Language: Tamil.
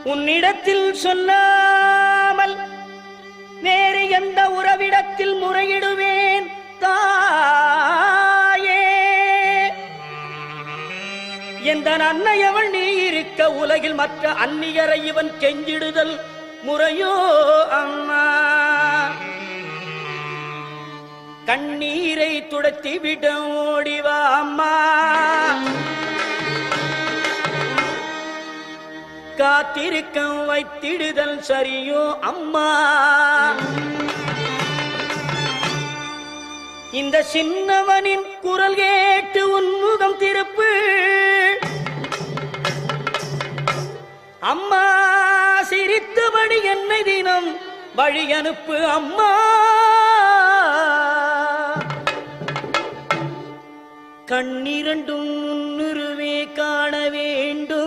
உன்னிடத்தில் சொல்லாமல் வேறு எந்த உறவிடத்தில் முறையிடுவேன் தாயே. எந்த அன்னையவள் நீ இருக்க உலகில் மற்ற அந்நியரை இவன் கெஞ்சிடுதல் முறையோ அம்மா. கண்ணீரை துடைத்தி விட ஓடிவா அம்மா. காத்திருக்க வைத்திடுதல் சரியோ அம்மா. இந்த சின்னவனின் குரல் கேட்டு உன்முகம் திருப்பு அம்மா. சிரித்தபடி என்னை தினம் வழி அனுப்பு அம்மா. கண்ணிரண்டும் முன்னுருவே காண வேண்டும்.